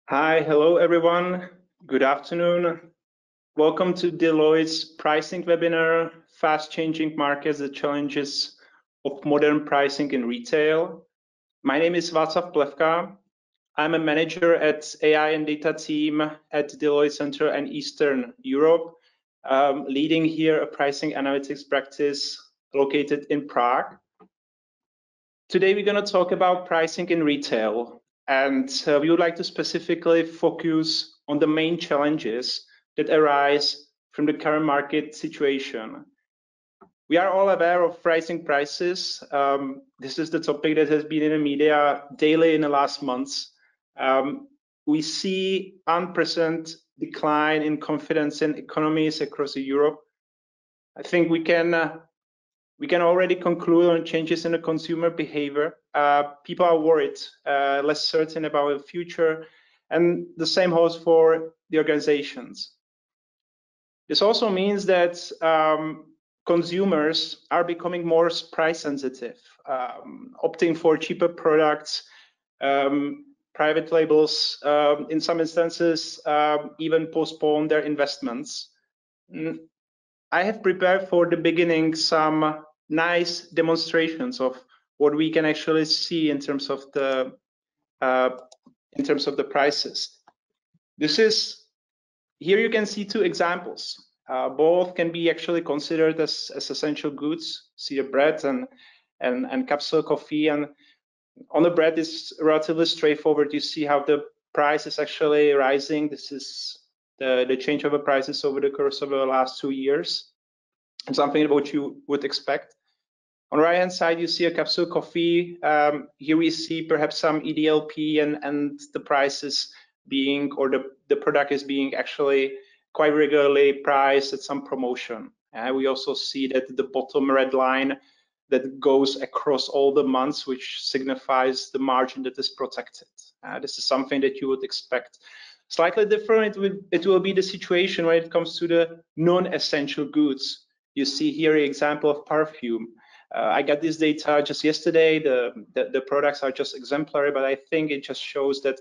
Hi, hello everyone. Good afternoon. Welcome to Deloitte's pricing webinar, Fast Changing Markets, the Challenges of Modern Pricing in Retail. My name is Václav Plevka. I'm a manager at AI&Data team at Deloitte Center and Eastern Europe, leading here a pricing analytics practice located in Prague. Today we're going to talk about pricing in retail. And we would like to specifically focus on the main challenges that arise from the current market situation. We are all aware of rising prices. This is the topic that has been in the media daily in the last months. We see unprecedented decline in confidence in economies across Europe. I think we can already conclude on changes in the consumer behavior. People are worried, less certain about the future, and the same holds for the organizations. This also means that consumers are becoming more price sensitive, opting for cheaper products, private labels, in some instances, even postpone their investments. I have prepared for the beginning some nice demonstrations of what we can actually see in terms of the prices. Here you can see two examples. Both can be actually considered as essential goods. See the bread and capsule coffee, and on the bread is relatively straightforward. You see how the price is actually rising. This is the change of the prices over the course of the last 2 years, and something about what you would expect. On the right hand side, you see a capsule coffee. Here we see perhaps some EDLP and the prices being, or the product is being actually quite regularly priced at some promotion. We also see that the bottom red line that goes across all the months, which signifies the margin that is protected. This is something that you would expect. Slightly different, it will be the situation when it comes to the non-essential goods. You see here an example of perfume. I got this data just yesterday. The products are just exemplary, but I think it just shows that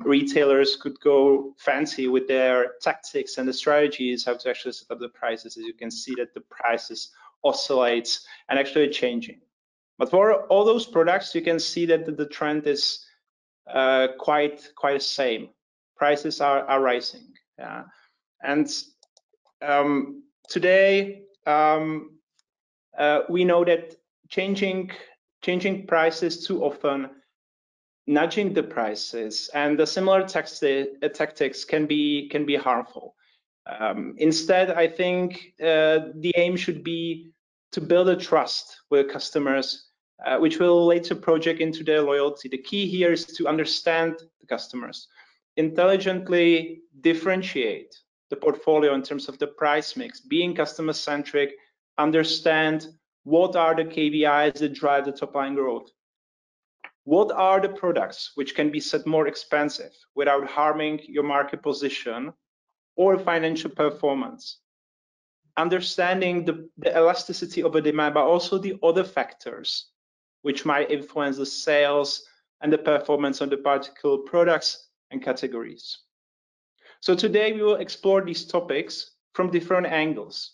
retailers could go fancy with their tactics and the strategies, how to actually set up the prices. As you can see that the prices oscillates and actually changing. But for all those products, you can see that the trend is quite the same. Prices are rising. And today we know that changing prices too often, nudging the prices, and the similar tactics can be harmful. Instead, I think the aim should be to build a trust with customers, which will later project into their loyalty. The key here is to understand the customers, intelligently differentiate the portfolio in terms of the price mix, being customer-centric, understand what are the KPIs that drive the top-line growth. What are the products which can be set more expensive without harming your market position or financial performance? Understanding the elasticity of a demand, but also the other factors which might influence the sales and the performance of the particular products and categories. So today we will explore these topics from different angles.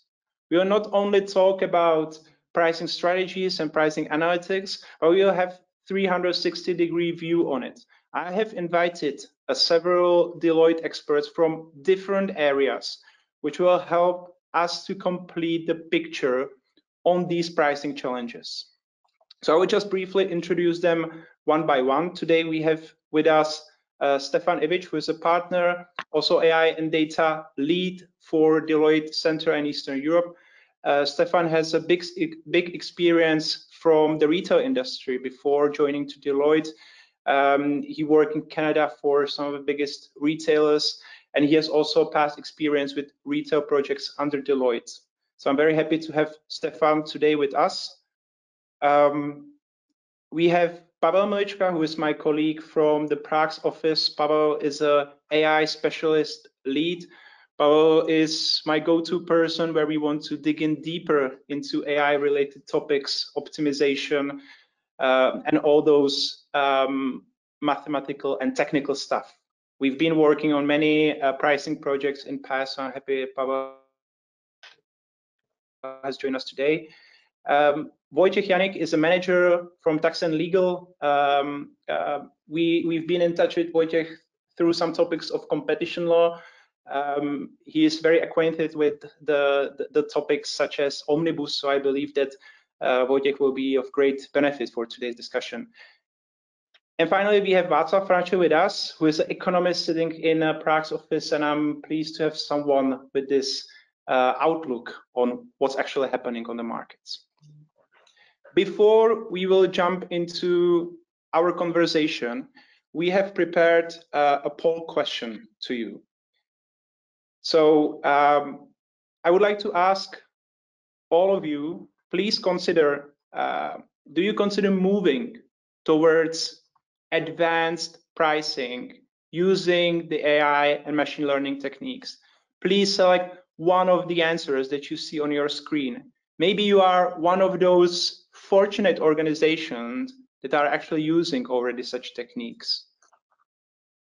We will not only talk about pricing strategies and pricing analytics, but we will have 360-degree view on it. I have invited several Deloitte experts from different areas, which will help us to complete the picture on these pricing challenges. So I will just briefly introduce them one by one. Today we have with us Stefan Ivič, who is a partner, also AI&Data lead for Deloitte Center and Eastern Europe. Stefan has a big experience from the retail industry before joining to Deloitte. He worked in Canada for some of the biggest retailers, and he has also past experience with retail projects under Deloitte. So I'm very happy to have Stefan today with us. We have Pavel Milička, who is my colleague from the Prague office. Pavel is an AI specialist lead. Pavel is my go-to person where we want to dig in deeper into AI-related topics, optimization, and all those mathematical and technical stuff. We've been working on many pricing projects in past, so I'm happy Pavel has joined us today. Wojciech Janik is a manager from Tax&Legal. We've been in touch with Wojciech through some topics of competition law. He is very acquainted with the topics such as Omnibus, so I believe that Wojciech will be of great benefit for today's discussion. And finally, we have Václav Franče with us, who is an economist sitting in Prague's office, and I'm pleased to have someone with this outlook on what's actually happening on the markets. Before we will jump into our conversation, we have prepared a poll question to you. So I would like to ask all of you, please consider, do you consider moving towards advanced pricing using the AI and machine learning techniques? Please select one of the answers that you see on your screen. Maybe you are one of those fortunate organizations that are actually using already such techniques.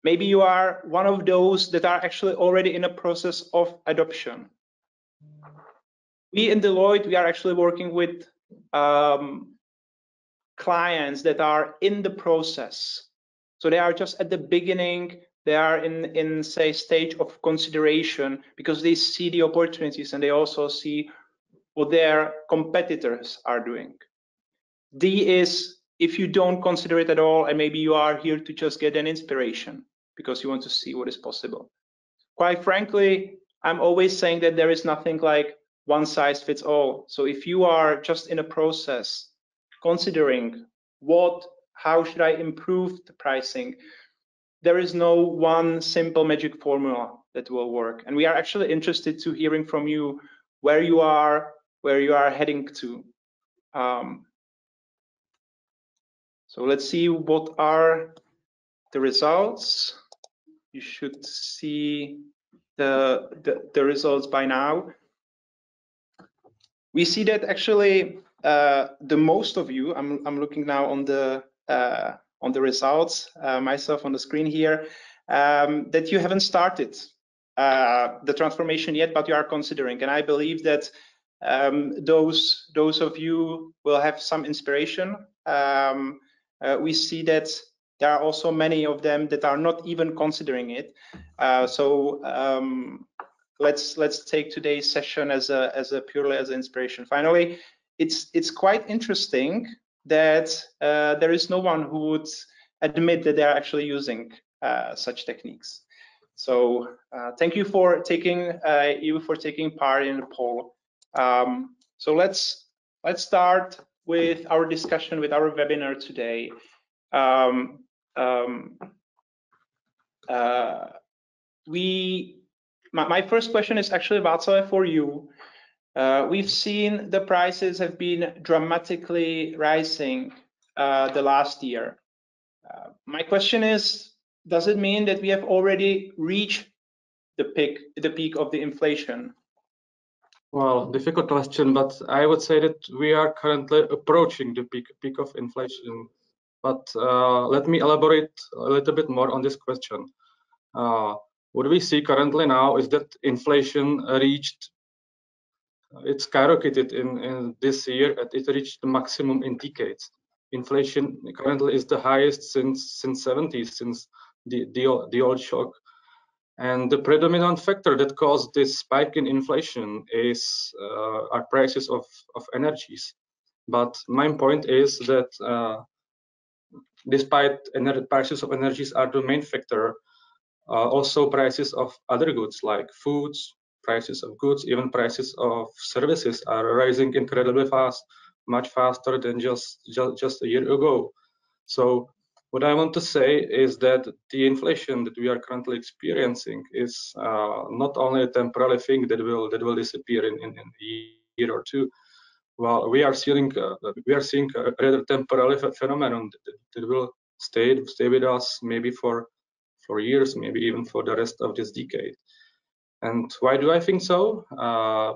Maybe you are one of those that are actually already in a process of adoption. We in Deloitte, we are actually working with clients that are in the process. So they are just at the beginning, they are in say stage of consideration because they see the opportunities and they also see what their competitors are doing. D is if you don't consider it at all and maybe you are here to just get an inspiration because you want to see what is possible. Quite frankly, I'm always saying that there is nothing like one size fits all. So if you are just in a process considering how should I improve the pricing, there is no one simple magic formula that will work. And we are actually interested to hearing from you where you are heading to. So let's see what are the results. You should see the results by now. We see that actually the most of you, I'm looking now on the results myself on the screen here, that you haven't started the transformation yet, but you are considering. And I believe that those of you will have some inspiration. We see that there are also many of them that are not even considering it. So let's take today's session as a purely as an inspiration. Finally, it's quite interesting that there is no one who would admit that they are actually using such techniques. So thank you for taking part in the poll. So let's start with our discussion with our webinar today. My first question is actually, Václav, for you. We've seen the prices have been dramatically rising the last year. My question is, does it mean that we have already reached the peak of the inflation? Well, difficult question, but I would say that we are currently approaching the peak of inflation. But let me elaborate a little bit more on this question. What we see currently now is that inflation it skyrocketed in this year, and it reached the maximum in decades. Inflation currently is the highest since 70s, since the oil shock. And the predominant factor that caused this spike in inflation are prices of energies. But my point is that despite prices of energies are the main factor, also prices of other goods like foods, prices of goods, even prices of services are rising incredibly fast, much faster than just a year ago. So what I want to say is that the inflation that we are currently experiencing is not only a temporary thing that will disappear in a year or two. Well, we are seeing a rather temporary phenomenon that will stay with us maybe for years, maybe even for the rest of this decade. And why do I think so?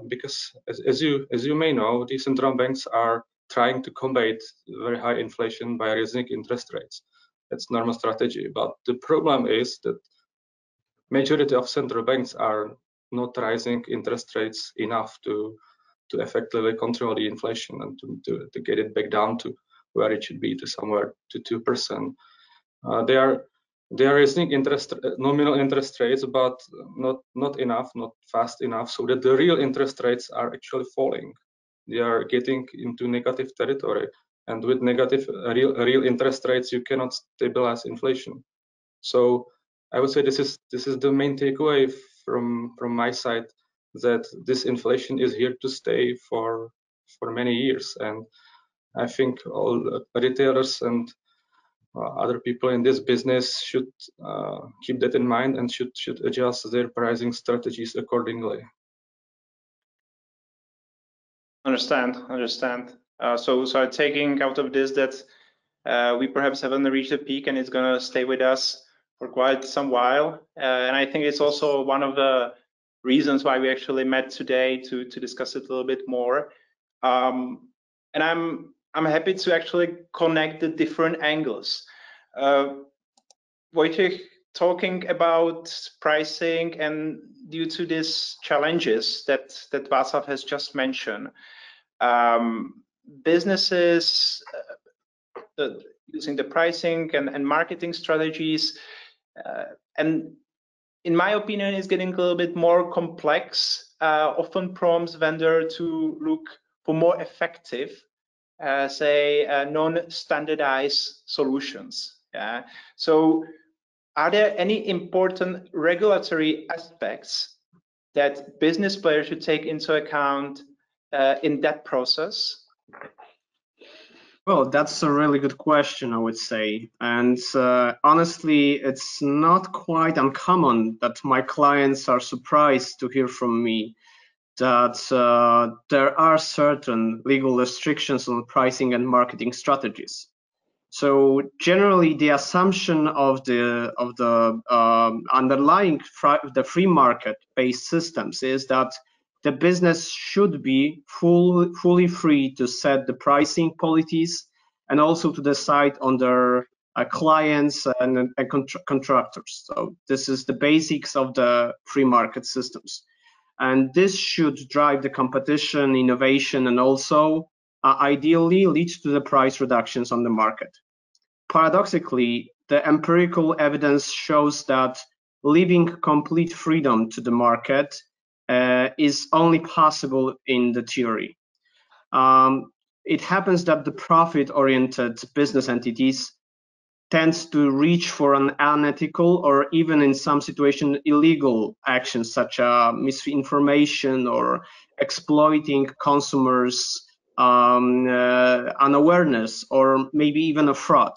Because as you may know, the central banks are trying to combat very high inflation by raising interest rates. That's normal strategy. But the problem is that majority of central banks are not raising interest rates enough to effectively control the inflation and to get it back down to where it should be, to somewhere to 2%. They are raising nominal interest rates, but not enough, not fast enough, so that the real interest rates are actually falling. They are getting into negative territory, and with negative real interest rates, you cannot stabilize inflation. So I would say this is the main takeaway from my side, that this inflation is here to stay for many years, and I think all retailers and other people in this business should keep that in mind and should adjust their pricing strategies accordingly. Understand. So I'm taking out of this that we perhaps haven't reached a peak and it's going to stay with us for quite some while. And I think it's also one of the reasons why we actually met today to discuss it a little bit more. And I'm happy to actually connect the different angles. Wojciech, talking about pricing, and due to these challenges that Václav has just mentioned, businesses using the pricing and marketing strategies, and in my opinion, is getting a little bit more complex, often prompts vendor to look for more effective, say, non-standardized solutions. Yeah. So are there any important regulatory aspects that business players should take into account in that process? Well, that's a really good question, I would say. And honestly, it's not quite uncommon that my clients are surprised to hear from me that there are certain legal restrictions on pricing and marketing strategies. So generally, the assumption of the underlying the free market-based systems is that the business should be fully free to set the pricing policies and also to decide on their clients and contractors. So this is the basics of the free market systems. And this should drive the competition, innovation, and also ideally lead to the price reductions on the market. Paradoxically, the empirical evidence shows that leaving complete freedom to the market is only possible in the theory. It happens that the profit-oriented business entities tend to reach for an unethical or even in some situations illegal actions, such as misinformation or exploiting consumers' unawareness or maybe even a fraud.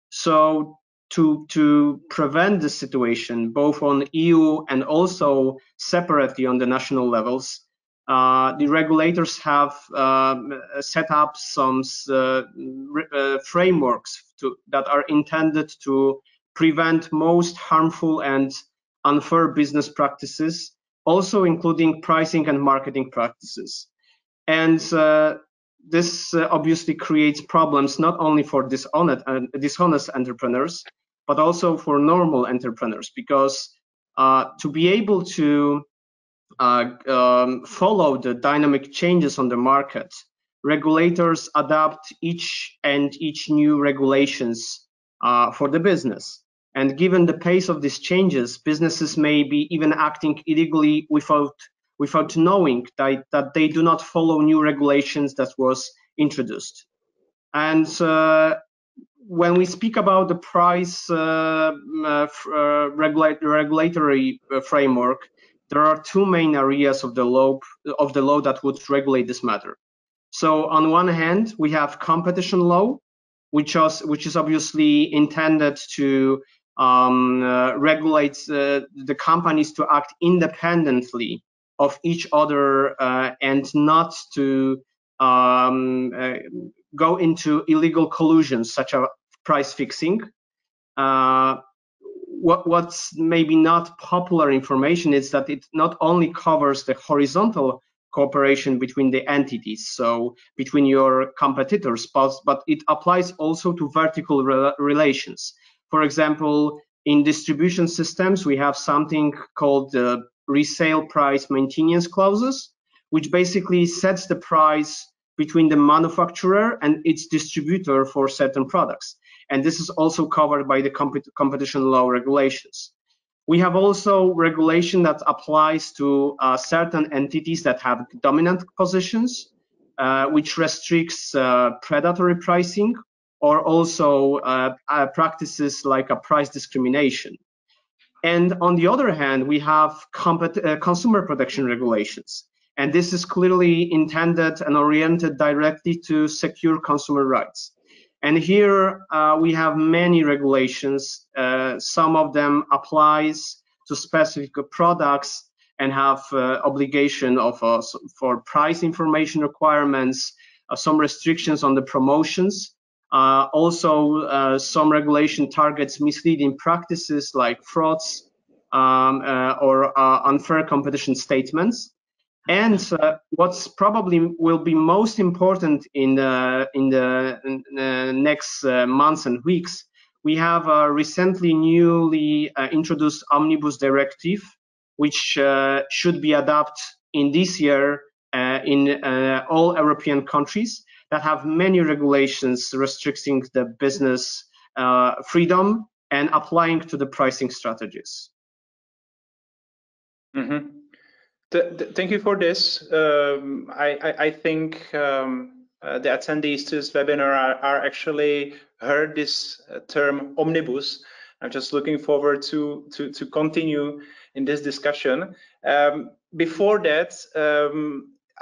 So to prevent this situation, both on EU and also separately on the national levels, the regulators have set up some frameworks that are intended to prevent most harmful and unfair business practices, also including pricing and marketing practices. And this obviously creates problems not only for dishonest entrepreneurs, but also for normal entrepreneurs, because to be able to follow the dynamic changes on the market, regulators adapt each new regulations for the business. And given the pace of these changes, businesses may be even acting illegally without knowing that they do not follow new regulations that was introduced. And when we speak about the price regulatory framework, there are two main areas of the law that would regulate this matter. So on one hand, we have competition law, which is obviously intended to regulate the companies to act independently of each other and not to go into illegal collusions such as price fixing. What's maybe not popular information is that it not only covers the horizontal cooperation between the entities, so between your competitors, but it applies also to vertical relations. For example, In distribution systems, we have something called the resale price maintenance clauses, which basically sets the price between the manufacturer and its distributor for certain products. And this is also covered by the competition law regulations. We have also regulation that applies to certain entities that have dominant positions, which restricts predatory pricing, or also practices like a price discrimination. And on the other hand, we have consumer protection regulations. And this is clearly intended and oriented directly to secure consumer rights. And here we have many regulations. Some of them applies to specific products and have obligation of for price information requirements, some restrictions on the promotions. Also, some regulation targets misleading practices like frauds or unfair competition statements. And what's probably will be most important in the next months and weeks, we have a recently newly introduced Omnibus Directive, which should be adopted in this year in all European countries that have many regulations restricting the business freedom and applying to the pricing strategies. Mm-hmm. Thank you for this. I think the attendees to this webinar are actually heard this term omnibus. I'm just looking forward to continue in this discussion. Before that,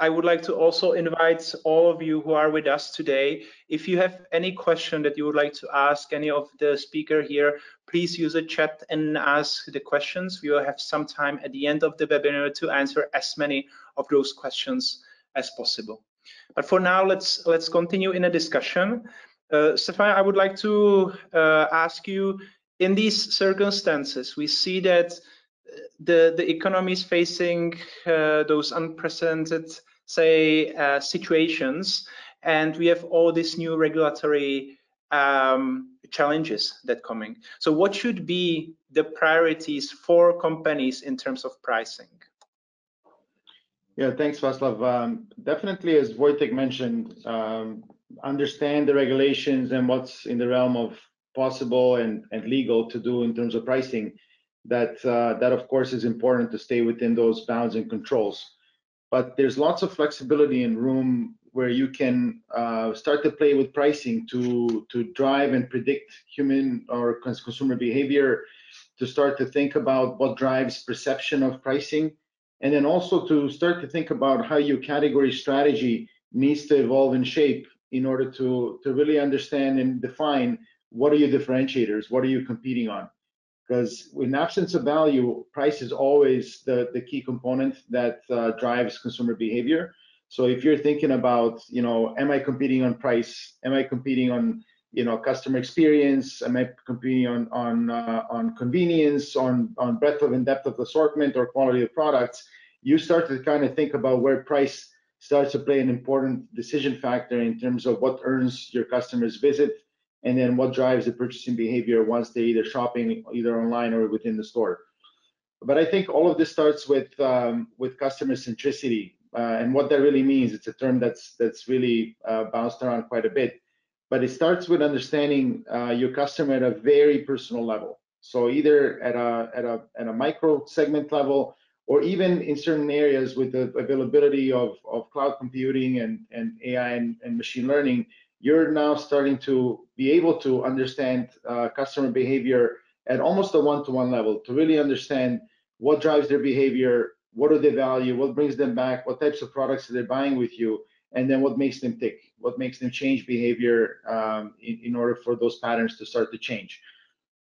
I would like to also invite all of you who are with us today. If you have any question that you would like to ask any of the speaker here, please use the chat and ask the questions. We will have some time at the end of the webinar to answer as many of those questions as possible. But for now, let's continue in a discussion. Stefan, I would like to ask you, in these circumstances, we see that the economy is facing those unprecedented, say, situations, and we have all these new regulatory challenges that coming. So what should be the priorities for companies in terms of pricing? Yeah, thanks, Václav. Definitely, as Wojciech mentioned, understand the regulations and what's in the realm of possible and legal to do in terms of pricing. That of course is important to stay within those bounds and controls. But there's lots of flexibility and room where you can start to play with pricing to drive and predict human or consumer behavior, to start to think about what drives perception of pricing, and then also to start to think about how your category strategy needs to evolve and shape in order to really understand and define what are your differentiators, what are you competing on. Because in absence of value, price is always the key component that drives consumer behavior. So if you're thinking about, am I competing on price? Am I competing on, customer experience? Am I competing on convenience, on breadth and depth of assortment or quality of products? You start to kind of think about where price starts to play an important decision factor in terms of what earns your customers' visit, and then what drives the purchasing behavior once they're either shopping either online or within the store. But I think all of this starts with customer centricity, and what that really means. It's a term that's really bounced around quite a bit, but it starts with understanding your customer at a very personal level. So either at a micro segment level, or even in certain areas with the availability of cloud computing and AI and machine learning, you're now starting to be able to understand customer behavior at almost a one-to-one level, to really understand what drives their behavior, what do they value, what brings them back, what types of products are they buying with you, and then what makes them tick, what makes them change behavior in order for those patterns to start to change.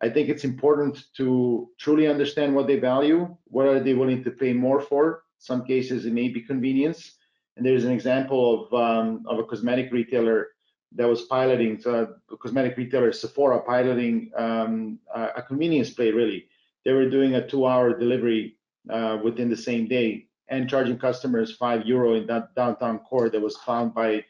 I think it's important to truly understand what they value, what are they willing to pay more for. Some cases it may be convenience, and there's an example of a cosmetic retailer that was piloting, a cosmetic retailer, Sephora, piloting a convenience play, really. They were doing a 2-hour delivery within the same day and charging customers €5 in that downtown core that was found by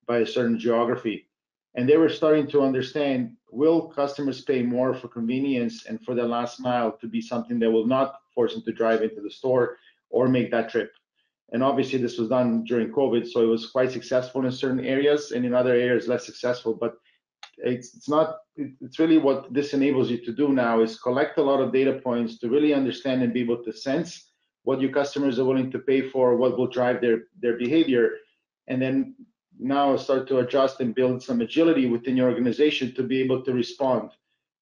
a certain geography. And they were starting to understand will customers pay more for convenience and for the last mile to be something that will not force them to drive into the store or make that trip? And obviously this was done during COVID, so it was quite successful in certain areas, and in other areas less successful. But it's really what this enables you to do now is collect a lot of data points to really understand and be able to sense what your customers are willing to pay for, what will drive their behavior, and then now start to adjust and build some agility within your organization to be able to respond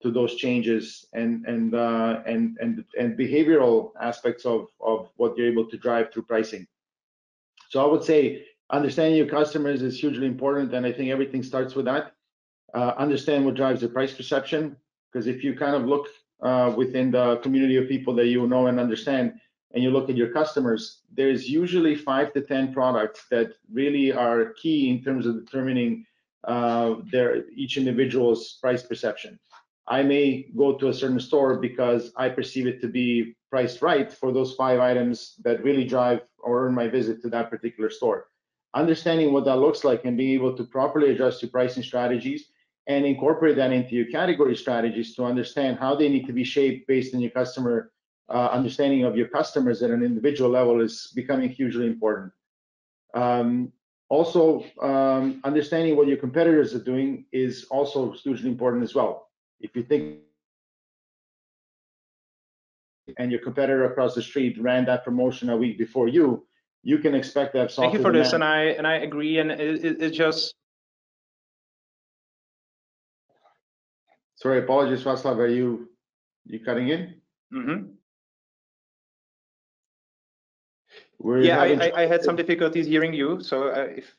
to those changes and behavioral aspects of what you're able to drive through pricing. So I would say understanding your customers is hugely important, and I think everything starts with that. Understand what drives the price perception, because if you kind of look within the community of people that you know and understand, and you look at your customers, there's usually 5 to 10 products that really are key in terms of determining each individual's price perception. I may go to a certain store because I perceive it to be priced right for those 5 items that really drive or earn my visit to that particular store. Understanding what that looks like and being able to properly adjust your pricing strategies and incorporate that into your category strategies to understand how they need to be shaped based on your customer understanding of your customers at an individual level is becoming hugely important. Also, understanding what your competitors are doing is also hugely important as well. If you think and your competitor across the street ran that promotion a week before you can expect to have softer Thank you for demand. this, and I agree, and it just. Sorry, apologies, Václav. Are you cutting in? Mm-hmm. Yeah, I had some difficulties hearing you, so if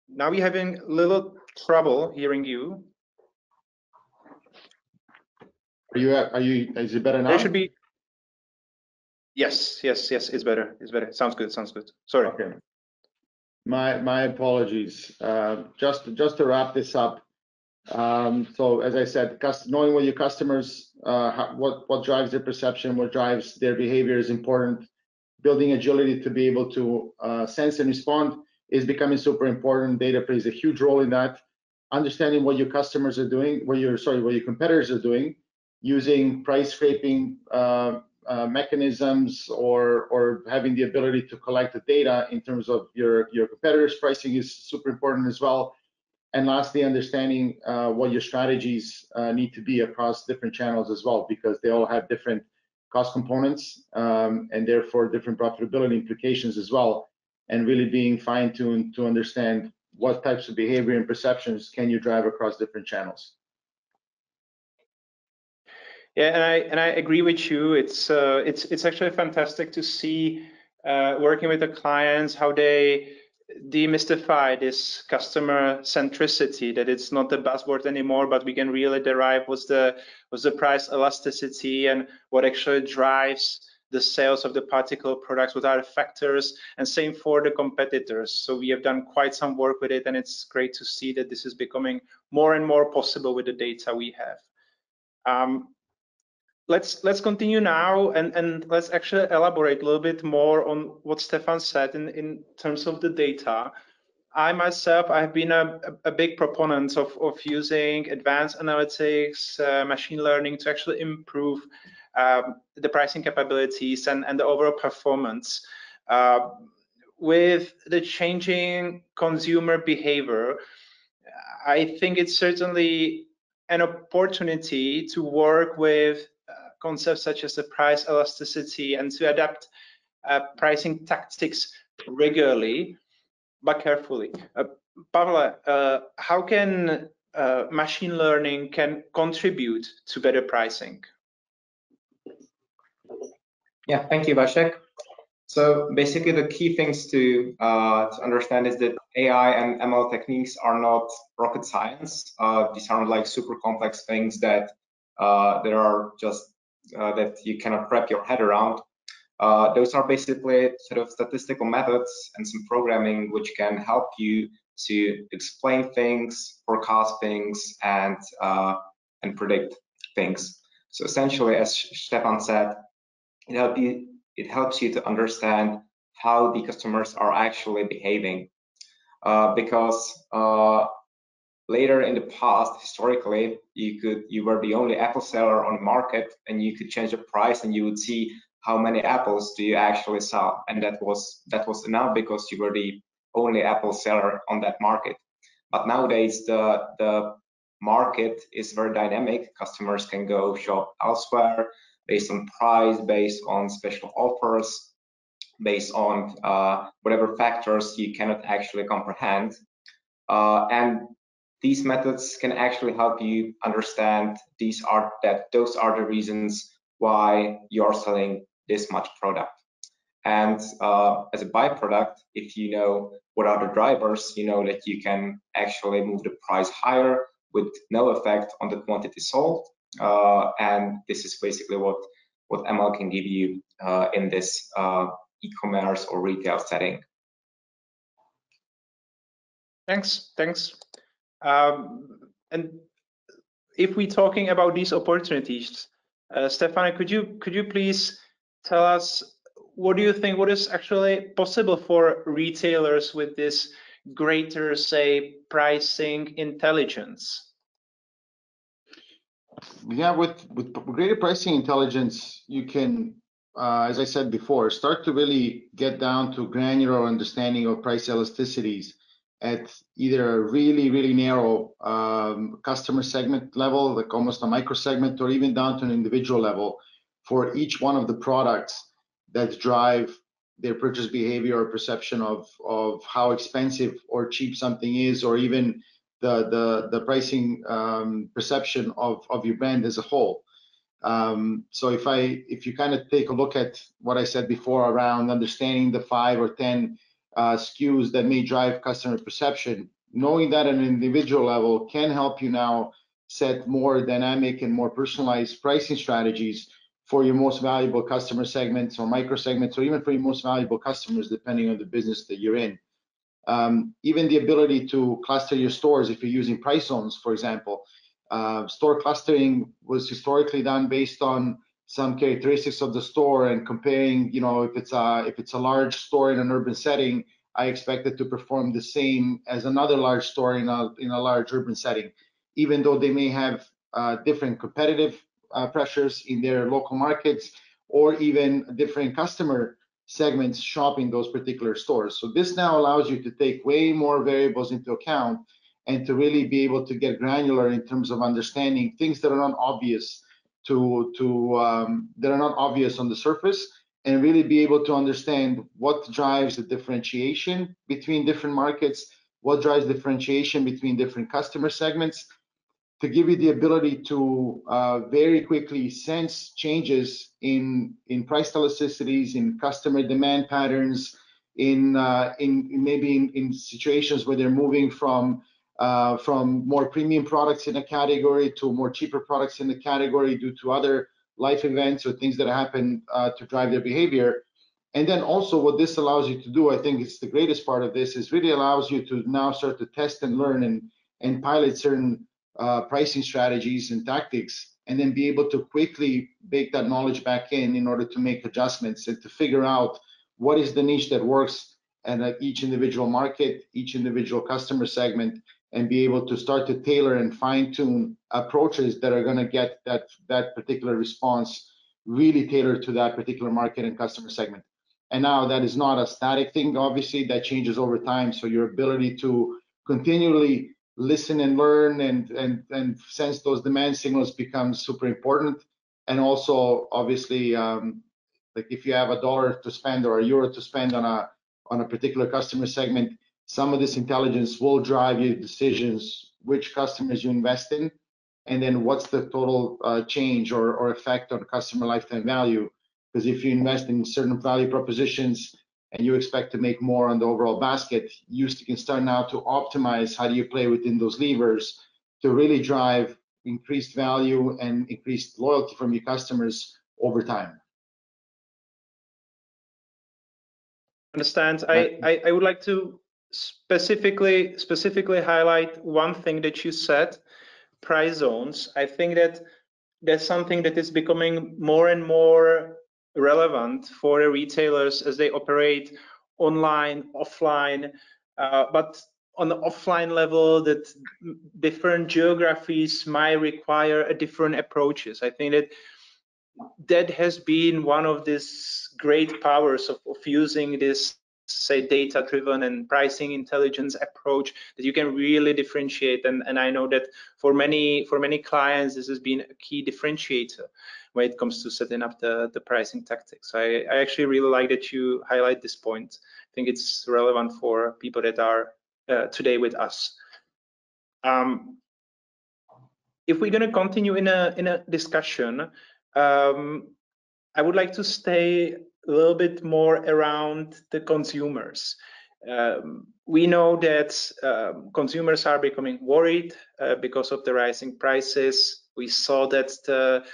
now we're having a little trouble hearing you. Are you? Is it better now? There should be. Yes. It's better. Sounds good. Sorry. Okay. My apologies. Just to wrap this up. So as I said, knowing what your customers, what drives their perception, what drives their behavior is important. Building agility to be able to sense and respond is becoming super important. Data plays a huge role in that. Understanding what your customers are doing, what your competitors are doing, using price scraping mechanisms or having the ability to collect the data in terms of your competitors' pricing is super important as well. And lastly, understanding what your strategies need to be across different channels as well, because they all have different cost components and therefore different profitability implications as well, and really being fine-tuned to understand what types of behavior and perceptions can you drive across different channels. Yeah, and I agree with you. It's actually fantastic to see working with the clients how they demystify this customer centricity, that it's not the buzzword anymore, but we can really derive what's the price elasticity and what actually drives the sales of the particular products, what are the factors, and same for the competitors. So we have done quite some work with it, and it's great to see that this is becoming more and more possible with the data we have. Let's continue now and let's actually elaborate a little bit more on what Stefan said in terms of the data. I myself, I've been a big proponent of using advanced analytics, machine learning to actually improve the pricing capabilities and the overall performance. With the changing consumer behavior, I think it's certainly an opportunity to work with concepts such as the price elasticity and to adapt pricing tactics regularly but carefully. Pavel, how can machine learning can contribute to better pricing? Yeah, thank you, Wojciech. So basically, the key things to understand is that AI and ML techniques are not rocket science. These aren't like super complex things that are just that you cannot wrap your head around. Those are basically sort of statistical methods and some programming which can help you to explain things, forecast things, and predict things. So essentially, as Stefan said, it helps you to understand how the customers are actually behaving, because Later in the past, historically, you were the only Apple seller on the market, and you could change the price, and you would see how many apples do you actually sell, and that was enough because you were the only Apple seller on that market. But nowadays, the market is very dynamic. Customers can go shop elsewhere based on price, based on special offers, based on whatever factors you cannot actually comprehend, and these methods can actually help you understand those are the reasons why you're selling this much product. And as a byproduct, if you know what are the drivers, you know that you can actually move the price higher with no effect on the quantity sold. And this is basically what ML can give you in this e-commerce or retail setting. Thanks. And if we're talking about these opportunities, Stefan, could you please tell us what do you think? What is actually possible for retailers with this greater, say, pricing intelligence? Yeah, with greater pricing intelligence, you can, as I said before, start to really get down to granular understanding of price elasticities at either a really narrow customer segment level, like almost a micro segment, or even down to an individual level for each one of the products that drive their purchase behavior or perception of how expensive or cheap something is, or even the pricing perception of your brand as a whole. So if you kind of take a look at what I said before around understanding the 5 or 10 SKUs that may drive customer perception, knowing that at an individual level can help you now set more dynamic and more personalized pricing strategies for your most valuable customer segments or micro segments, or even for your most valuable customers, depending on the business that you're in. Even the ability to cluster your stores if you're using price zones, for example. Store clustering was historically done based on some characteristics of the store and comparing, you know, if it's a large store in an urban setting, I expect it to perform the same as another large store in a large urban setting, even though they may have different competitive pressures in their local markets, or even different customer segments shopping those particular stores. So this now allows you to take way more variables into account and to really be able to get granular in terms of understanding things that are not obvious that are not obvious on the surface, and really be able to understand what drives the differentiation between different markets, what drives differentiation between different customer segments, to give you the ability to very quickly sense changes in price elasticities, in customer demand patterns, in situations where they're moving from more premium products in a category to more cheaper products in the category due to other life events or things that happen to drive their behavior. And then also what this allows you to do, I think it's the greatest part of this, is really allows you to now start to test and learn and pilot certain pricing strategies and tactics, and then be able to quickly bake that knowledge back in order to make adjustments and to figure out what is the niche that works at each individual market, each individual customer segment, and be able to start to tailor and fine-tune approaches that are going to get that particular response really tailored to that particular market and customer segment. And now that is not a static thing, obviously, that changes over time. So your ability to continually listen and learn and sense those demand signals becomes super important. And also, obviously, like if you have $1 to spend or €1 to spend on a particular customer segment, some of this intelligence will drive your decisions, which customers you invest in, and then what's the total change or effect on customer lifetime value. Because if you invest in certain value propositions and you expect to make more on the overall basket, you can start now to optimize how do you play within those levers to really drive increased value and increased loyalty from your customers over time. Understand. I would like to specifically highlight one thing that you said, price zones. I think that that's something that is becoming more and more relevant for retailers as they operate online, offline, but on the offline level that different geographies might require a different approaches. I think that has been one of these great powers of using this, say, data-driven and pricing intelligence approach, that you can really differentiate. And I know that for many clients, this has been a key differentiator when it comes to setting up the pricing tactics. I actually really like that you highlight this point. I think it's relevant for people that are today with us. If we're going to continue in a discussion, I would like to stay a little bit more around the consumers. We know that consumers are becoming worried because of the rising prices. We saw that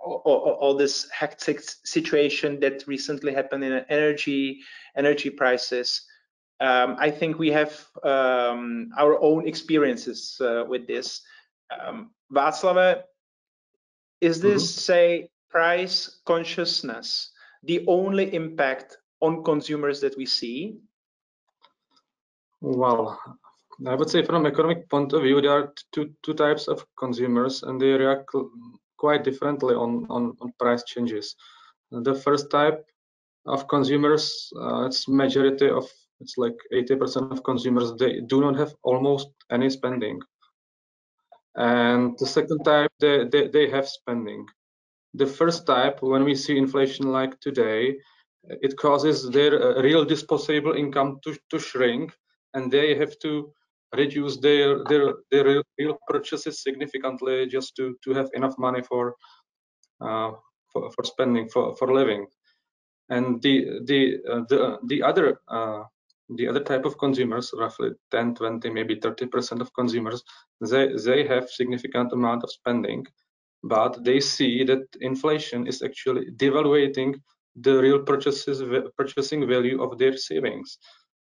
all this hectic situation that recently happened in energy prices. I think we have our own experiences with this. Václav, is this, say, price consciousness the only impact on consumers that we see? Well, I would say from economic point of view, there are two types of consumers, and they react quite differently on price changes. The first type of consumers, it's majority of, it's like 80% of consumers, they do not have almost any spending. And the second type, they have spending. The first type, when we see inflation like today, it causes their real disposable income to shrink, and they have to reduce their real purchases significantly just to have enough money for spending, for living. And the other type of consumers, roughly 10, 20, maybe 30% of consumers, they have significant amount of spending, but they see that inflation is actually devaluating the real purchasing value of their savings.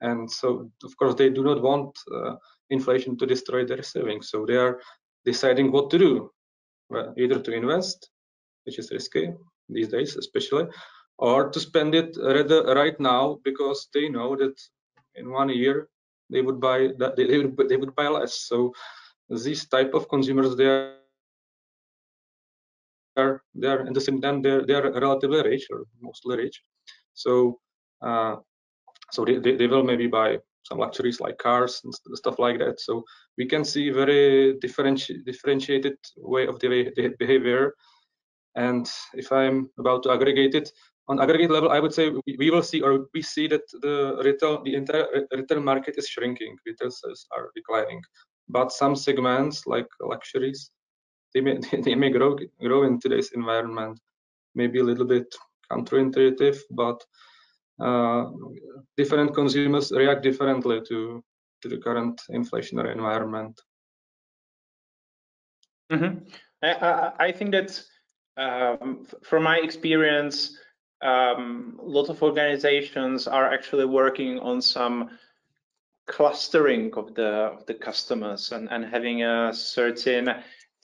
And so, of course, they do not want inflation to destroy their savings. So they are deciding what to do, well, either to invest, which is risky these days, especially, or to spend it right now, because they know that in 1 year they would buy that, they would buy less. So these type of consumers, they are in the same time they are relatively rich, or mostly rich. So so they will maybe buy some luxuries like cars and stuff like that. So we can see very differentiated way of the behavior. And if I'm about to aggregate it, on aggregate level, I would say we will see, or we see that the entire retail market is shrinking. Retail sales are declining, but some segments like luxuries, they may grow in today's environment. Maybe a little bit counterintuitive, but different consumers react differently to the current inflationary environment. I think that from my experience, a lot of organizations are actually working on some clustering of the customers and having a certain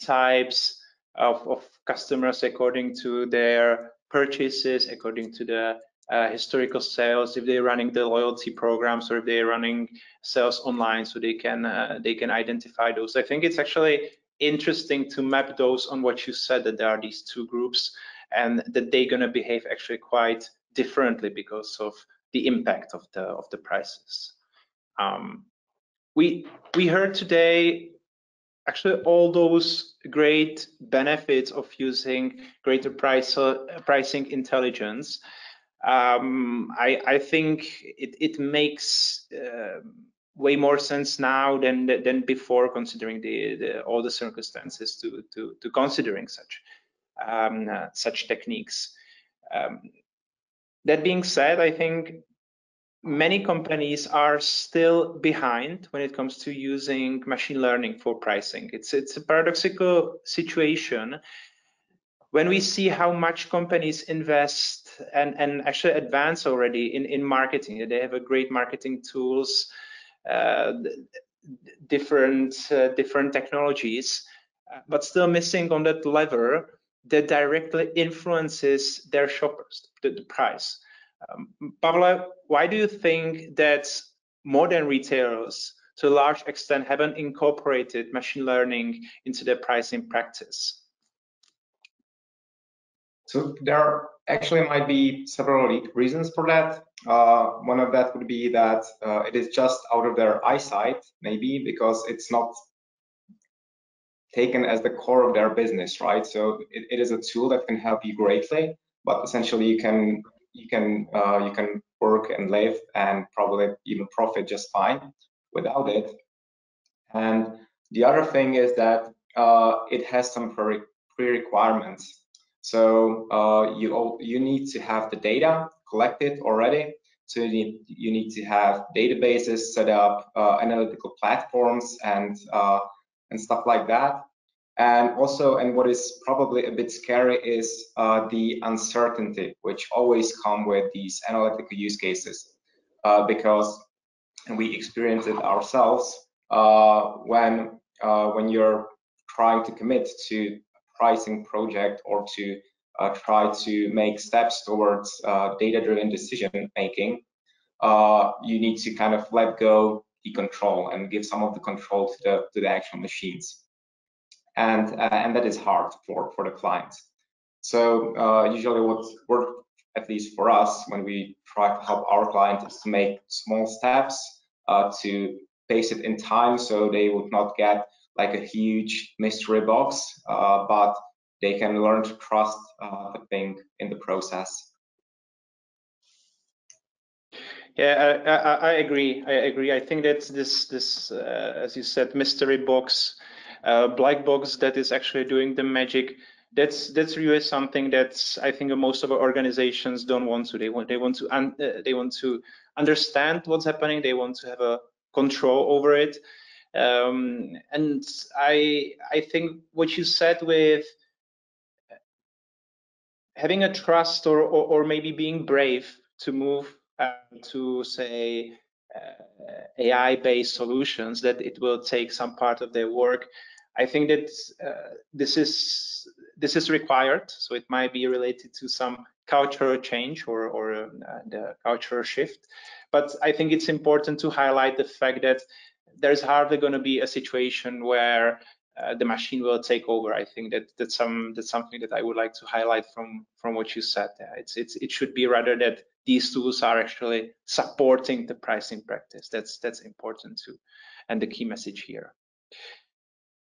types of customers according to their purchases, according to the historical sales, if they're running the loyalty programs, or if they're running sales online, so they can identify those. I think it's actually interesting to map those on what you said, that there are these two groups and that they're going to behave actually quite differently because of the impact of the prices. We heard today actually all those great benefits of using greater pricing intelligence. I think it makes way more sense now than before, considering all the circumstances to considering such techniques. That being said, I think many companies are still behind when it comes to using machine learning for pricing. It's a paradoxical situation when we see how much companies invest and actually advance already in marketing. They have a great marketing tools, different technologies, but still missing on that lever that directly influences their shoppers, the price. Pavel, why do you think that modern retailers to a large extent haven't incorporated machine learning into their pricing practice? So there actually might be several reasons for that. One of that would be that it is just out of their eyesight, maybe because it's not taken as the core of their business, right? So it is a tool that can help you greatly, but essentially you can work and live and probably even profit just fine without it. And the other thing is that it has some pre-requirements. So you need to have the data collected already. So you need to have databases set up, analytical platforms, and stuff like that. And also, and what is probably a bit scary is the uncertainty, which always come with these analytical use cases, because we experience it ourselves when you're trying to commit to a pricing project or to try to make steps towards data-driven decision making. You need to kind of let go the control and give some of the control to the actual machines, and that is hard for the clients. So usually what works, at least for us, when we try to help our clients, is to make small steps to pace it in time, so they would not get like a huge mystery box, but they can learn to trust the thing in the process. Yeah, I agree. I agree. I think that this as you said, mystery box, black box that is actually doing the magic. That's really something that I think most of our organizations don't want to. They want to understand what's happening. They want to have a control over it. And I think what you said with having a trust or maybe being brave to move to say AI-based solutions, that it will take some part of their work. I think that this is required. So it might be related to some cultural change or the cultural shift. But I think it's important to highlight the fact that there's hardly going to be a situation where the machine will take over. I think that's something that I would like to highlight from what you said. It should be rather that these tools are actually supporting the pricing practice. That's important too, and the key message here.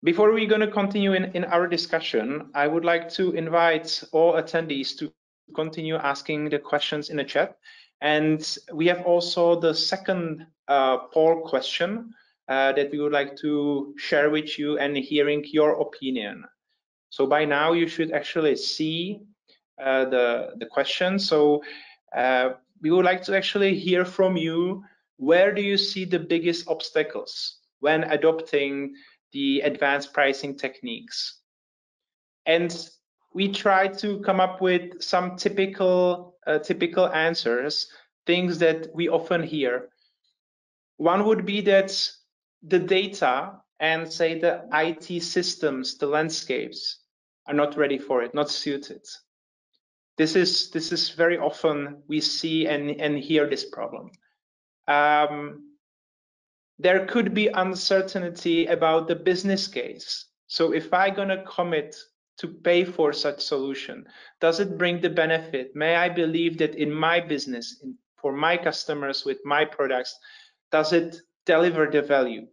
Before we're going to continue in our discussion, I would like to invite all attendees to continue asking the questions in the chat. And we have also the second poll question that we would like to share with you and hearing your opinion. So by now you should actually see the question. So we would like to actually hear from you. Where do you see the biggest obstacles when adopting the advanced pricing techniques? And we try to come up with some typical answers, things that we often hear. One would be that the data and say the IT systems, the landscapes are not ready for it, not suited. This is very often we see and hear this problem. There could be uncertainty about the business case. So if I'm gonna commit to pay for such solution, does it bring the benefit? May I believe that in my business, for my customers with my products, does it deliver the value?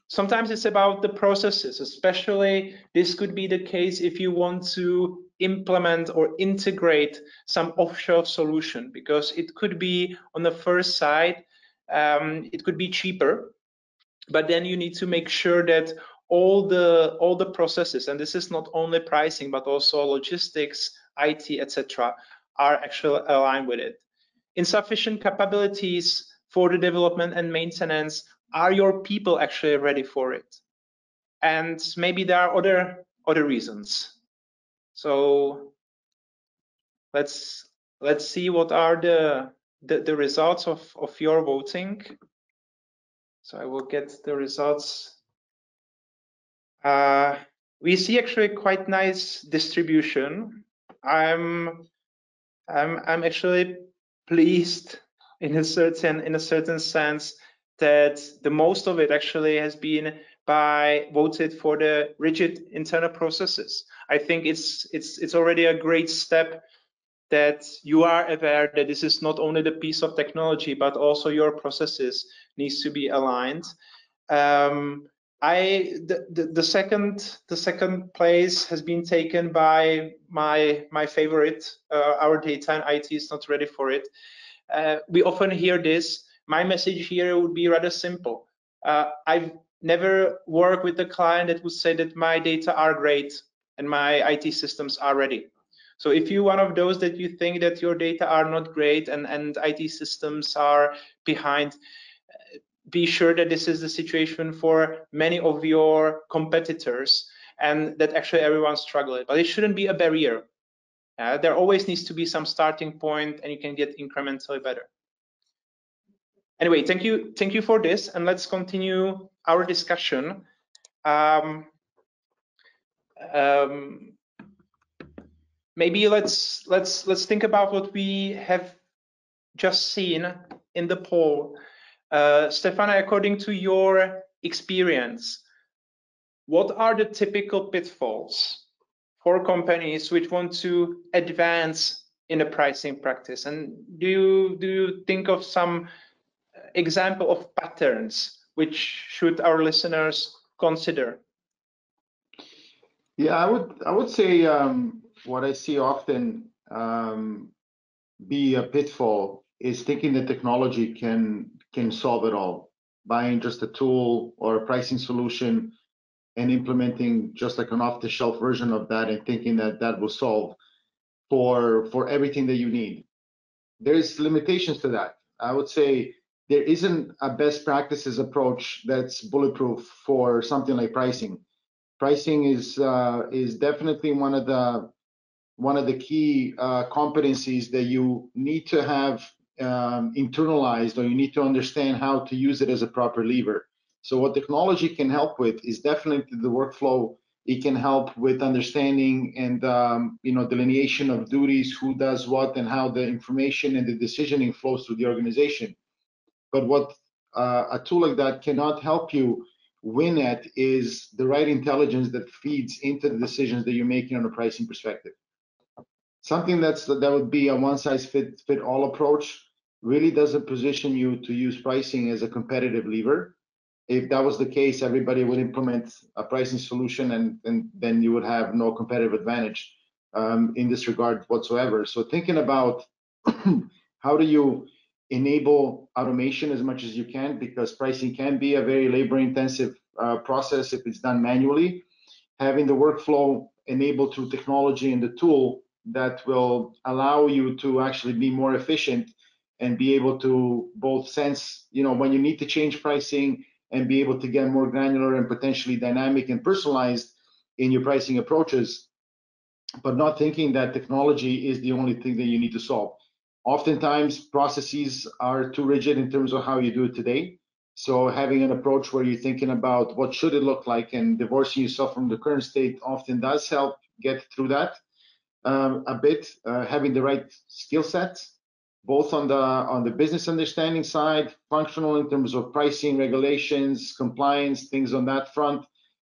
Sometimes it's about the processes, especially this could be the case if you want to implement or integrate some offshore solution, because it could be on the first side, it could be cheaper, but then you need to make sure that all the processes, and this is not only pricing, but also logistics, IT, etc., are actually aligned with it. Insufficient capabilities for the development and maintenance. Are your people actually ready for it? And maybe there are other reasons. So let's see what are the results of your voting. So I will get the results. We see actually quite nice distribution. I'm actually pleased in a certain sense that the most of it actually has been voted for the rigid internal processes. I think it's already a great step that you are aware that this is not only the piece of technology, but also your processes needs to be aligned. The second place has been taken by my favorite. Our data and IT is not ready for it. We often hear this. My message here would be rather simple. I've never worked with a client that would say that my data are great and my IT systems are ready. So if you're one of those that you think that your data are not great and IT systems are behind, be sure that this is the situation for many of your competitors and that actually everyone's struggling. But it shouldn't be a barrier. There always needs to be some starting point and you can get incrementally better. Anyway, thank you for this, and let's continue our discussion. Maybe let's think about what we have just seen in the poll. Stefan, according to your experience, what are the typical pitfalls for companies which want to advance in a pricing practice? And do you think of some example of patterns which should our listeners consider? Yeah, I would say what I see often be a pitfall is thinking that technology can solve it all, buying just a tool or a pricing solution and implementing just like an off-the-shelf version of that and thinking that that will solve for everything that you need. There's limitations to that. I would say there isn't a best practices approach that's bulletproof for something like pricing. Pricing is definitely one of the key competencies that you need to have internalized, or you need to understand how to use it as a proper lever. So what technology can help with is definitely the workflow. It can help with understanding and delineation of duties, who does what, and how the information and the decisioning flows through the organization. But what a tool like that cannot help you win at is the right intelligence that feeds into the decisions that you're making on a pricing perspective. Something that would be a one-size-fit-all approach really doesn't position you to use pricing as a competitive lever. If that was the case, everybody would implement a pricing solution, and then you would have no competitive advantage in this regard whatsoever. So thinking about how do you enable automation as much as you can, because pricing can be a very labor-intensive process if it's done manually. Having the workflow enabled through technology and the tool that will allow you to actually be more efficient and be able to both sense, when you need to change pricing and be able to get more granular and potentially dynamic and personalized in your pricing approaches, but not thinking that technology is the only thing that you need to solve. Oftentimes, processes are too rigid in terms of how you do it today. So having an approach where you're thinking about what should it look like and divorcing yourself from the current state often does help get through that a bit. Having the right skill sets, both on the business understanding side, functional in terms of pricing, regulations, compliance, things on that front,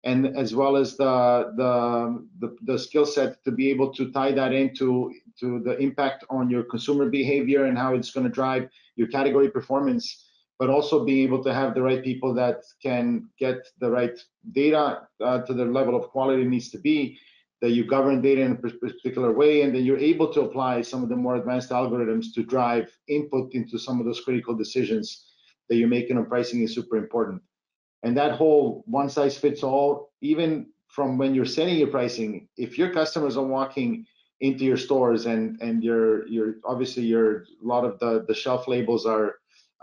and as well as the skill set to be able to tie that into the impact on your consumer behavior and how it's going to drive your category performance, but also being able to have the right people that can get the right data to the level of quality it needs to be, that you govern data in a particular way, and then you're able to apply some of the more advanced algorithms to drive input into some of those critical decisions that you're making on pricing is super important. And that whole one size fits all, even from when you're setting your pricing, if your customers are walking into your stores and you're obviously a lot of the shelf labels are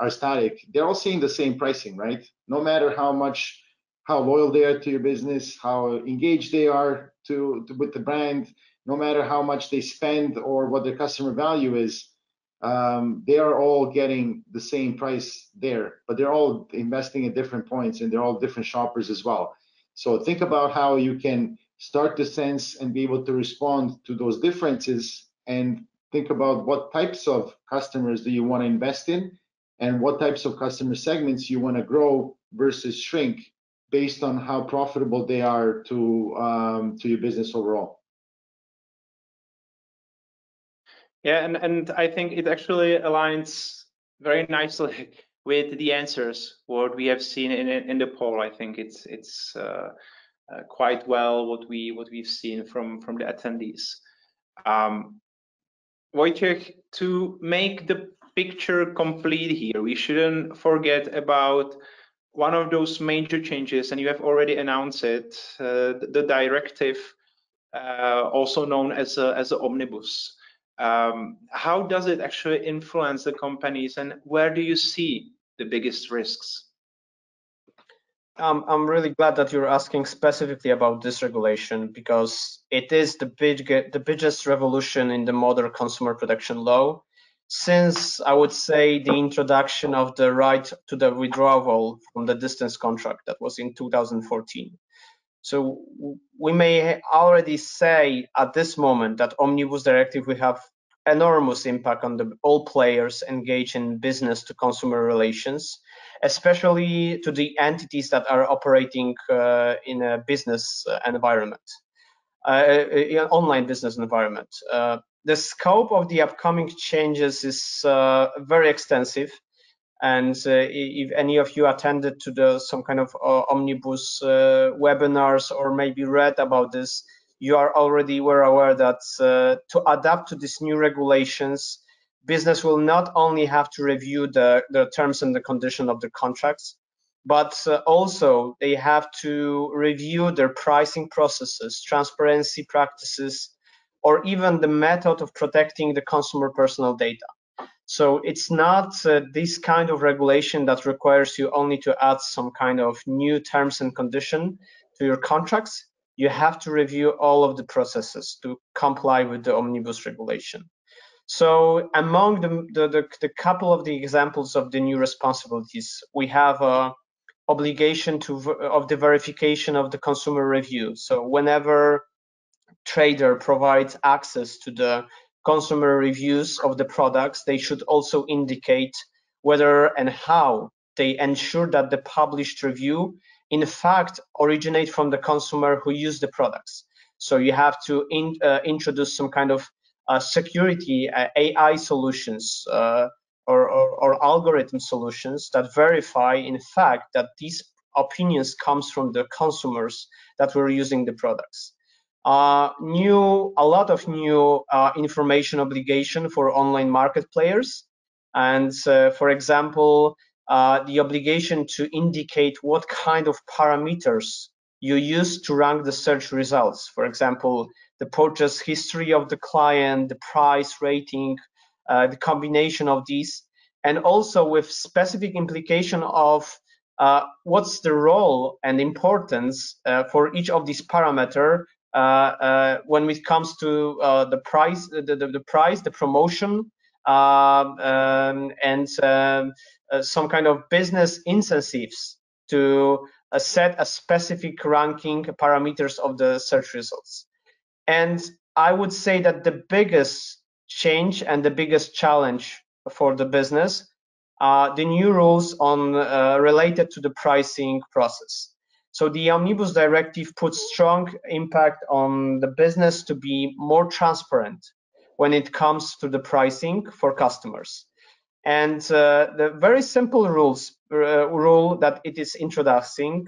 static, they're all seeing the same pricing, right? No matter how loyal they are to your business, how engaged they are with the brand, no matter how much they spend or what their customer value is, they are all getting the same price there, but they're all investing at different points and they're all different shoppers as well. So think about how you can start to sense and be able to respond to those differences and think about what types of customers do you want to invest in, and what types of customer segments you want to grow versus shrink, based on how profitable they are to your business overall. Yeah, and I think it actually aligns very nicely with the answers what we have seen in the poll. I think it's quite well what we've seen from the attendees. Wojciech, to make the picture complete here, we shouldn't forget about one of those major changes, and you have already announced it, the directive, also known as a Omnibus. How does it actually influence the companies, and where do you see the biggest risks? I'm really glad that you're asking specifically about this regulation, because it is the biggest revolution in the modern consumer protection law since, I would say, the introduction of the right to the withdrawal from the distance contract that was in 2014. So we may already say at this moment that Omnibus Directive will have enormous impact on all players engaged in business to consumer relations, especially to the entities that are operating in a business environment, online business environment. The scope of the upcoming changes is very extensive. And if any of you attended to some kind of Omnibus webinars or maybe read about this, you are already aware that to adapt to these new regulations, business will not only have to review the terms and the condition of the contracts, but also they have to review their pricing processes, transparency practices, or even the method of protecting the consumer personal data. So it's not this kind of regulation that requires you only to add some kind of new terms and condition to your contracts. You have to review all of the processes to comply with the Omnibus regulation. So among the couple of the examples of the new responsibilities, we have a obligation of the verification of the consumer review. So whenever trader provides access to the consumer reviews of the products, they should also indicate whether and how they ensure that the published review in fact originate from the consumer who used the products. So you have to introduce some kind of security AI solutions or algorithm solutions that verify in fact that these opinions comes from the consumers that were using the products. A lot of new information obligation for online market players, and for example, the obligation to indicate what kind of parameters you use to rank the search results. For example, the purchase history of the client, the price rating, the combination of these, and also with specific implication of what's the role and importance for each of these parameters when it comes to the price, the promotion, and some kind of business incentives to set a specific ranking parameters of the search results. And I would say that the biggest change and the biggest challenge for the business are the new rules on related to the pricing process. So the Omnibus Directive puts strong impact on the business to be more transparent when it comes to the pricing for customers. And the very simple rule that it is introducing,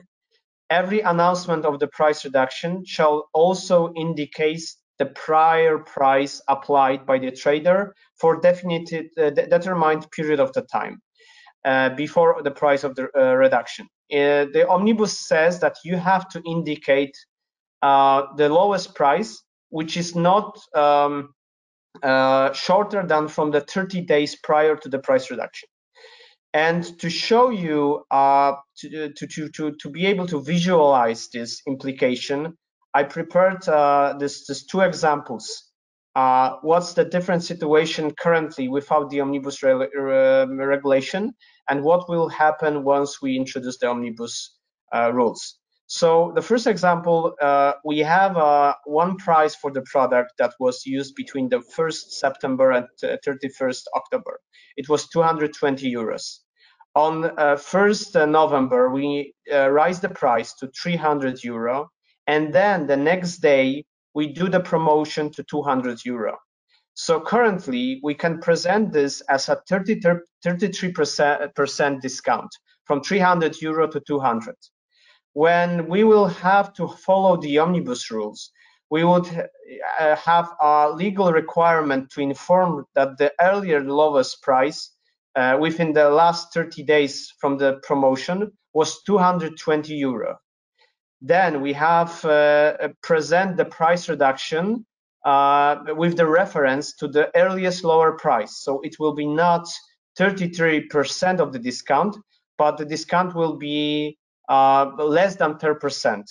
every announcement of the price reduction shall also indicate the prior price applied by the trader for determined period of the time before the price of the reduction. The Omnibus says that you have to indicate the lowest price, which is not shorter than from the 30 days prior to the price reduction. And to show you, to be able to visualize this implication, I prepared this two examples. What's the different situation currently without the Omnibus regulation, and what will happen once we introduce the Omnibus rules. So the first example, we have one price for the product that was used between the 1st September and 31st October. It was 220 euros. On 1st November, we raised the price to 300 euro, and then the next day we do the promotion to 200 euro. So currently we can present this as a 33% discount from 300 euro to 200. When we will have to follow the omnibus rules, we would have a legal requirement to inform that the earlier lowest price within the last 30 days from the promotion was 220 euro. Then we have present the price reduction with the reference to the earliest lower price. So it will be not 33% of the discount, but the discount will be less than 10%.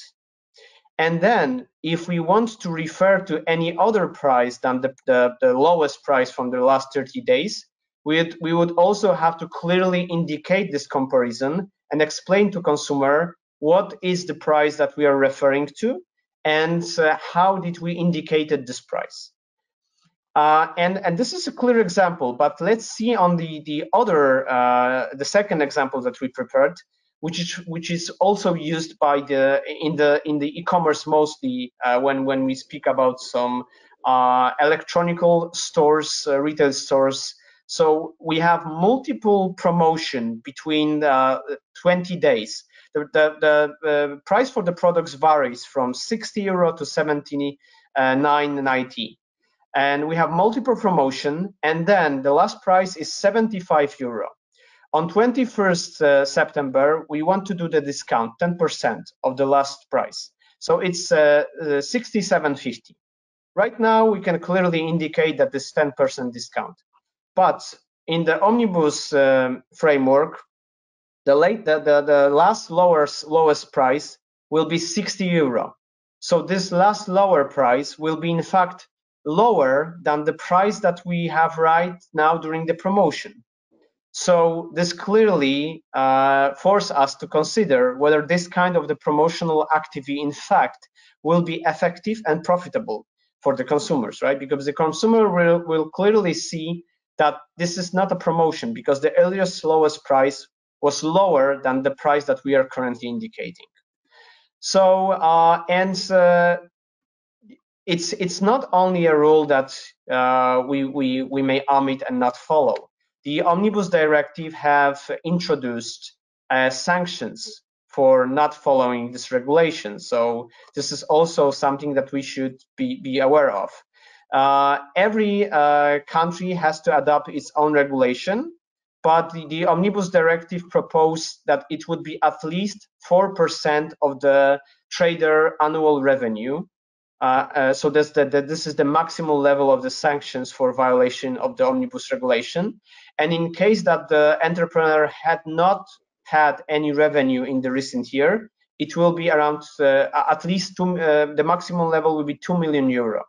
And then if we want to refer to any other price than the lowest price from the last 30 days, we would also have to clearly indicate this comparison and explain to consumer what is the price that we are referring to and how did we indicated this price. And this is a clear example, but let's see on the second example that we prepared, which is also used by in the e-commerce mostly when we speak about some electronical stores, retail stores. So we have multiple promotion between 20 days. The price for the products varies from 60 euro to 79.90. And we have multiple promotion, and then the last price is 75 euro. On 21st September, we want to do the discount, 10% of the last price. So it's 67.50. Right now, we can clearly indicate that this 10% discount. But in the omnibus framework, the last lowest price will be 60 euro. So this last lower price will be in fact lower than the price that we have right now during the promotion. So this clearly forces us to consider whether this kind of the promotional activity in fact will be effective and profitable for the consumers, right? Because the consumer will clearly see that this is not a promotion because the earliest lowest price was lower than the price that we are currently indicating. So it's not only a rule that we may omit and not follow. The Omnibus Directive have introduced sanctions for not following this regulation. So this is also something that we should be aware of. Every country has to adopt its own regulation, but the Omnibus Directive proposed that it would be at least 4% of the trader annual revenue. So this is the maximum level of the sanctions for violation of the Omnibus Regulation. And in case that the entrepreneur had not had any revenue in the recent year, it will be around at least the maximum level will be 2 million euro.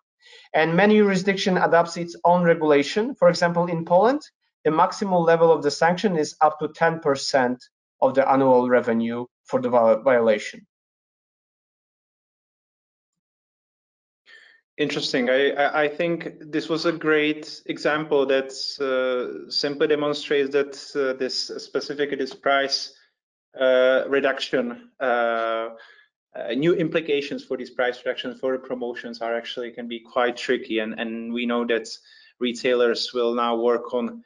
And many jurisdiction adopts its own regulation. For example, in Poland, the maximum level of the sanction is up to 10% of the annual revenue for the violation. Interesting. I think this was a great example that simply demonstrates that this price reduction, new implications for these price reductions for the promotions are actually can be quite tricky, and we know that retailers will now work on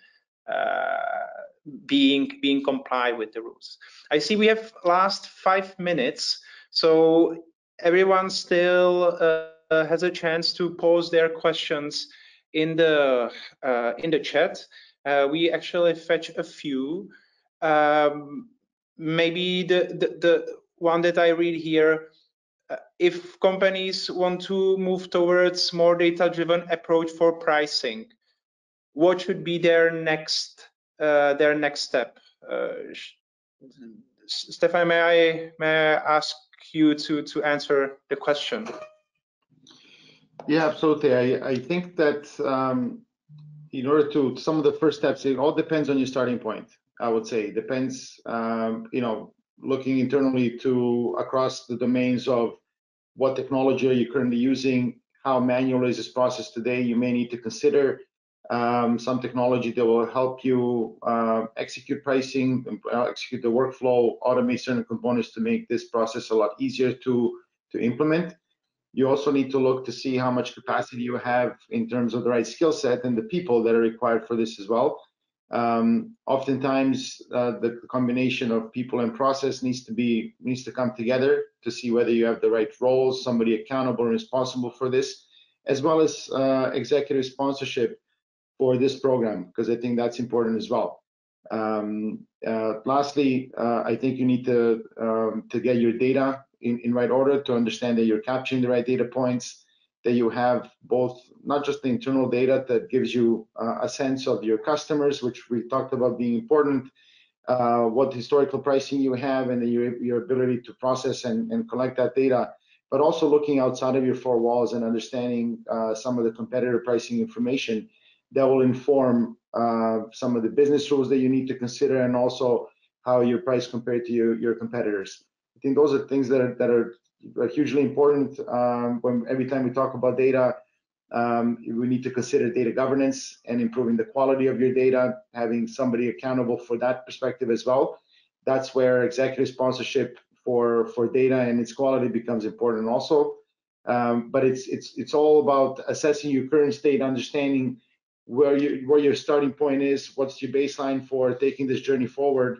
being compliant with the rules. I see we have last 5 minutes, so everyone still has a chance to pose their questions in the chat. We actually fetch a few. Maybe the one that I read here: if companies want to move towards more data-driven approach for pricing, what should be their next step? Stefan, may I ask you to answer the question? Yeah, absolutely. I think that in order to some of the first steps, it all depends on your starting point. I would say it depends. You know, looking internally to across the domains of what technology are you currently using, how manual is this process today. You may need to consider some technology that will help you execute pricing, execute the workflow, automate certain components to make this process a lot easier to implement. You also need to look to see how much capacity you have in terms of the right skill set and the people that are required for this as well. Oftentimes, the combination of people and process needs to come together to see whether you have the right roles, somebody accountable and responsible for this, as well as executive sponsorship for this program, because I think that's important as well. Lastly, I think you need to get your data in right order to understand that you're capturing the right data points, that you have both not just the internal data that gives you a sense of your customers, which we talked about being important, what historical pricing you have, and then your ability to process and collect that data, but also looking outside of your four walls and understanding some of the competitor pricing information that will inform some of the business rules that you need to consider, and also how your price compared to your competitors. I think those are things that are hugely important. When every time we talk about data, we need to consider data governance and improving the quality of your data, having somebody accountable for that perspective as well. That's where executive sponsorship for data and its quality becomes important also. But it's all about assessing your current state, understanding where your starting point is, what's your baseline for taking this journey forward.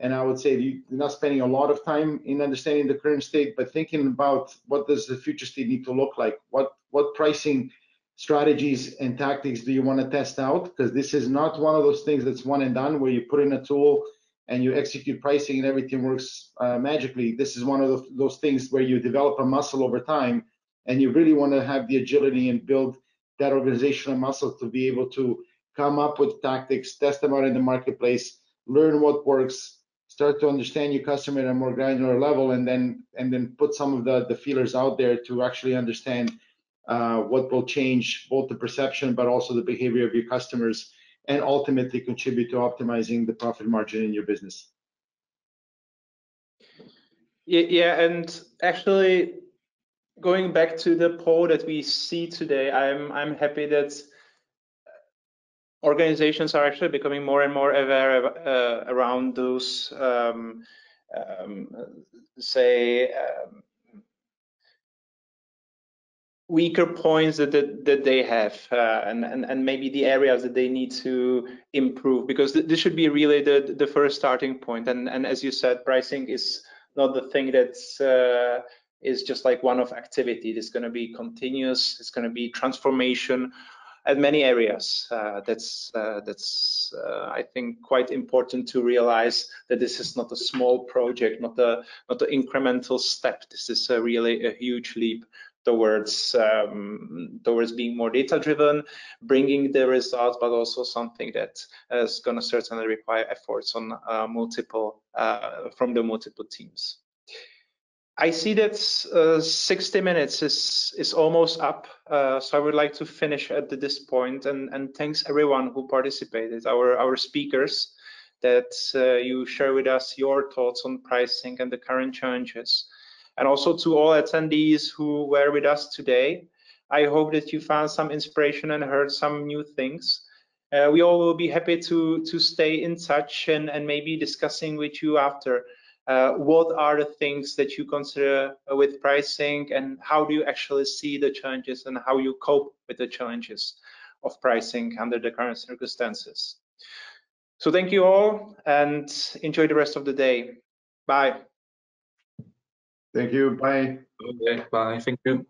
And I would say you're not spending a lot of time in understanding the current state, but thinking about what does the future state need to look like? What pricing strategies and tactics do you want to test out? Because this is not one of those things that's one and done, where you put in a tool and you execute pricing and everything works magically. This is one of those things where you develop a muscle over time, and you really want to have the agility and build that organizational muscle to be able to come up with tactics, test them out in the marketplace, learn what works, start to understand your customer at a more granular level, and then put some of the feelers out there to actually understand what will change both the perception but also the behavior of your customers, and ultimately contribute to optimizing the profit margin in your business. Yeah, and actually, going back to the poll that we see today, I'm happy that organizations are actually becoming more and more aware around those weaker points that they have, and maybe the areas that they need to improve, because this should be really the first starting point. And as you said, pricing is not the thing that's is just like one-off activity. It's going to be continuous. It's going to be transformation at many areas. That's I think quite important to realize that this is not a small project, not the incremental step. This is really a huge leap towards being more data-driven, bringing the results, but also something that is going to certainly require efforts on from the multiple teams. I see that 60 minutes is almost up, so I would like to finish at this point, and thanks everyone who participated, our speakers, that you share with us your thoughts on pricing and the current challenges, and also to all attendees who were with us today. I hope that you found some inspiration and heard some new things. We all will be happy to stay in touch and maybe discussing with you after. What are the things that you consider with pricing, and how do you actually see the challenges and how you cope with the challenges of pricing under the current circumstances? So thank you all, and enjoy the rest of the day. Bye. Thank you. Bye. Okay, bye. Thank you.